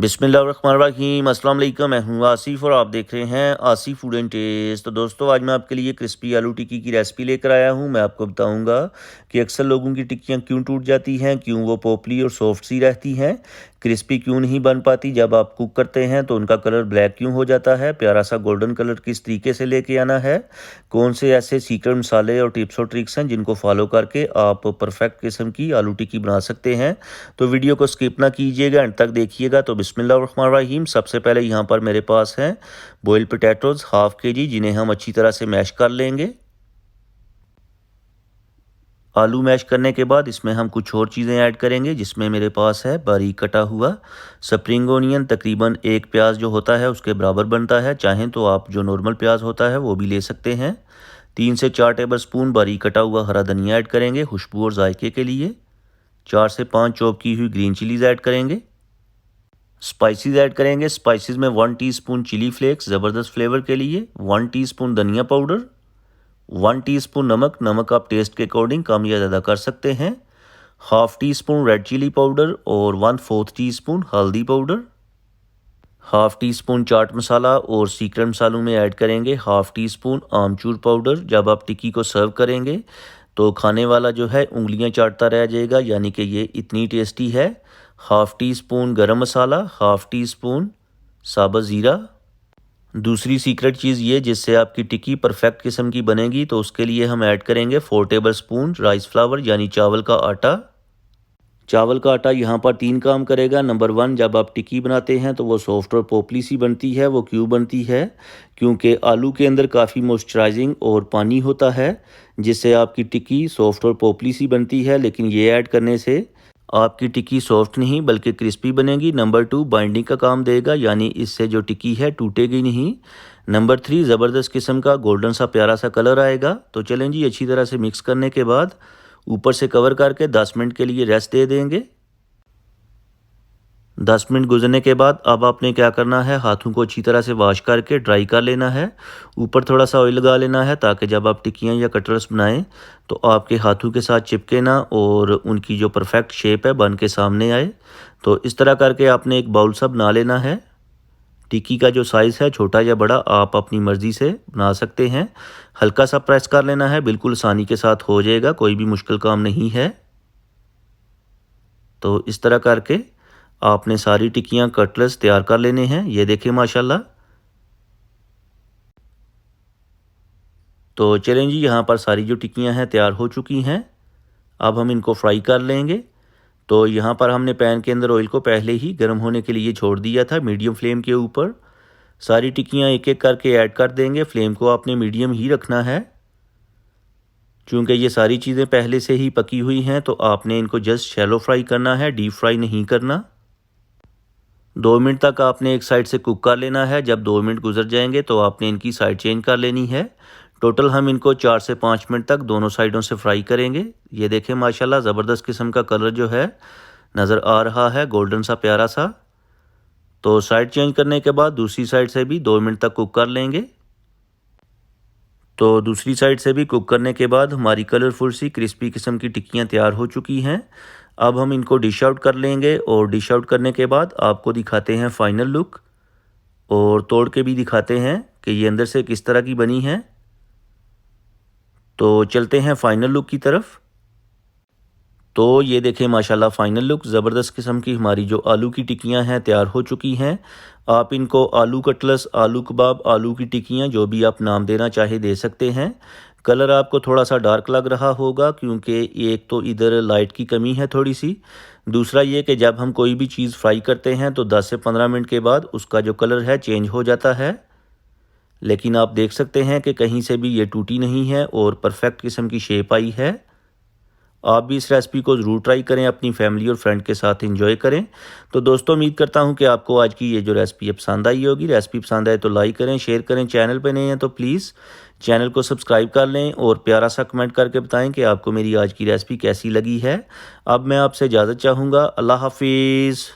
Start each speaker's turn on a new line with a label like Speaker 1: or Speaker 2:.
Speaker 1: बिस्मिल्लाहिर्रहमानिर्रहीम, अस्सलाम वालेकुम। मैं हूँ आसिफ और आप देख रहे हैं आसिफ फूड एंड टेस्ट। तो दोस्तों, आज मैं आपके लिए क्रिस्पी आलू टिक्की की रेसिपी लेकर आया हूँ। मैं आपको बताऊँगा कि अक्सर लोगों की टिक्कियाँ क्यों टूट जाती हैं, क्यों वो पोपली और सॉफ्ट सी रहती हैं, क्रिस्पी क्यों नहीं बन पाती, जब आप कुक करते हैं तो उनका कलर ब्लैक क्यों हो जाता है, प्यारा सा गोल्डन कलर किस तरीके से लेके आना है, कौन से ऐसे सीक्रेट मसाले और टिप्स और ट्रिक्स हैं जिनको फॉलो करके आप परफेक्ट किस्म की आलू टिक्की बना सकते हैं। तो वीडियो को स्किप ना कीजिएगा, अंत तक देखिएगा। तो बिस्मिल्लाहिर्रहमानिर्रहीम। सबसे पहले यहाँ पर मेरे पास हैं बॉइल्ड पोटैटोज़ हाफ़ kg, जिन्हें हम अच्छी तरह से मैश कर लेंगे। आलू मैश करने के बाद इसमें हम कुछ और चीज़ें ऐड करेंगे, जिसमें मेरे पास है बारीक कटा हुआ स्प्रिंग ओनियन, तकरीबन एक प्याज जो होता है उसके बराबर बनता है। चाहें तो आप जो नॉर्मल प्याज होता है वो भी ले सकते हैं। 3 से 4 टेबलस्पून बारीक कटा हुआ हरा धनिया ऐड करेंगे खुशबू और जायके के लिए। 4 से 5 चॉप की हुई ग्रीन चिलीज़ ऐड करेंगे। स्पाइसेस ऐड करेंगे। स्पाइसेस में 1 टीस्पून चिली फ्लेक्स ज़बरदस्त फ्लेवर के लिए, 1 टीस्पून धनिया पाउडर, 1 टीस्पून नमक, नमक आप टेस्ट के अकॉर्डिंग कम या ज़्यादा कर सकते हैं, half teaspoon red chilli powder और 1/4 टीस्पून हल्दी powder, half teaspoon chaat masala और सीक्रेट मसालों में ऐड करेंगे half teaspoon amchur powder. जब आप टिक्की को सर्व करेंगे तो खाने वाला जो है उंगलियां चाटता रह जाएगा, यानी कि ये इतनी टेस्टी है। हाफ़ टी स्पून गरम मसाला, हाफ़ टी स्पून साबुत ज़ीरा। दूसरी सीक्रेट चीज़ ये जिससे आपकी टिक्की परफेक्ट किस्म की बनेगी, तो उसके लिए हम ऐड करेंगे 4 टेबलस्पून राइस फ्लावर यानी चावल का आटा। चावल का आटा यहाँ पर 3 काम करेगा। नंबर 1, जब आप टिक्की बनाते हैं तो वो सॉफ्ट और पोपली सी बनती है। वो क्यों बनती है? क्योंकि आलू के अंदर काफ़ी मॉइस्चराइजिंग और पानी होता है, जिससे आपकी टिक्की सॉफ्ट और पोपली सी बनती है। लेकिन ये ऐड करने से आपकी टिक्की सॉफ्ट नहीं बल्कि क्रिस्पी बनेगी। नंबर 2, बाइंडिंग का काम देगा, यानी इससे जो टिक्की है टूटेगी नहीं। नंबर 3, ज़बरदस्त किस्म का गोल्डन सा प्यारा सा कलर आएगा। तो चलें जी, अच्छी तरह से मिक्स करने के बाद ऊपर से कवर करके 10 मिनट के लिए रेस्ट दे देंगे। 10 मिनट गुजरने के बाद अब आपने क्या करना है, हाथों को अच्छी तरह से वॉश करके ड्राई कर लेना है। ऊपर थोड़ा सा ऑयल लगा लेना है, ताकि जब आप टिक्कियाँ या कटर्स बनाएं तो आपके हाथों के साथ चिपके ना और उनकी जो परफेक्ट शेप है बन के सामने आए। तो इस तरह करके आपने एक बाउल सा बना लेना है। टिक्की का जो साइज़ है छोटा या बड़ा आप अपनी मर्ज़ी से बना सकते हैं। हल्का सा प्रेस कर लेना है, बिल्कुल आसानी के साथ हो जाएगा, कोई भी मुश्किल काम नहीं है। तो इस तरह करके आपने सारी टिक्कियाँ कटलेट्स तैयार कर लेने हैं। ये देखें माशाल्लाह। तो चलें जी, यहाँ पर सारी जो टिक्कियाँ हैं तैयार हो चुकी हैं। अब हम इनको फ्राई कर लेंगे। तो यहाँ पर हमने पैन के अंदर ऑयल को पहले ही गर्म होने के लिए छोड़ दिया था मीडियम फ्लेम के ऊपर। सारी टिक्कियाँ एक एक करके ऐड कर देंगे। फ्लेम को आपने मीडियम ही रखना है, चूँकि ये सारी चीज़ें पहले से ही पकी हुई हैं। तो आपने इनको जस्ट शैलो फ्राई करना है, डीप फ्राई नहीं करना। 2 मिनट तक आपने एक साइड से कुक कर लेना है। जब 2 मिनट गुजर जाएंगे तो आपने इनकी साइड चेंज कर लेनी है। टोटल हम इनको 4 से 5 मिनट तक दोनों साइडों से फ्राई करेंगे। ये देखें माशाल्लाह, ज़बरदस्त किस्म का कलर जो है नज़र आ रहा है, गोल्डन सा प्यारा सा। तो साइड चेंज करने के बाद दूसरी साइड से भी 2 मिनट तक कुक कर लेंगे। तो दूसरी साइड से भी कुक करने के बाद हमारी कलरफुल सी क्रिस्पी किस्म की टिक्कियाँ तैयार हो चुकी हैं। अब हम इनको डिश आउट कर लेंगे और डिश आउट करने के बाद आपको दिखाते हैं फाइनल लुक और तोड़ के भी दिखाते हैं कि ये अंदर से किस तरह की बनी है। तो चलते हैं फाइनल लुक की तरफ। तो ये देखें माशाल्लाह, फ़ाइनल लुक ज़बरदस्त किस्म की हमारी जो आलू की टिक्कियाँ हैं तैयार हो चुकी हैं। आप इनको आलू कटलेट्स, आलू कबाब, आलू की टिक्कियाँ, जो भी आप नाम देना चाहे दे सकते हैं। कलर आपको थोड़ा सा डार्क लग रहा होगा, क्योंकि एक तो इधर लाइट की कमी है थोड़ी सी। दूसरा ये कि जब हम कोई भी चीज़ फ्राई करते हैं तो 10 से 15 मिनट के बाद उसका जो कलर है चेंज हो जाता है। लेकिन आप देख सकते हैं कि कहीं से भी ये टूटी नहीं है और परफेक्ट किस्म की शेप आई है। आप भी इस रेसिपी को ज़रूर ट्राई करें, अपनी फैमिली और फ्रेंड के साथ एंजॉय करें। तो दोस्तों, उम्मीद करता हूं कि आपको आज की ये जो रेसिपी है पसंद आई होगी। रेसिपी पसंद आए तो लाइक करें, शेयर करें। चैनल पे नए हैं तो प्लीज़ चैनल को सब्सक्राइब कर लें और प्यारा सा कमेंट करके बताएं कि आपको मेरी आज की रेसिपी कैसी लगी है। अब मैं आपसे इजाज़त चाहूँगा। अल्लाह हाफिज़।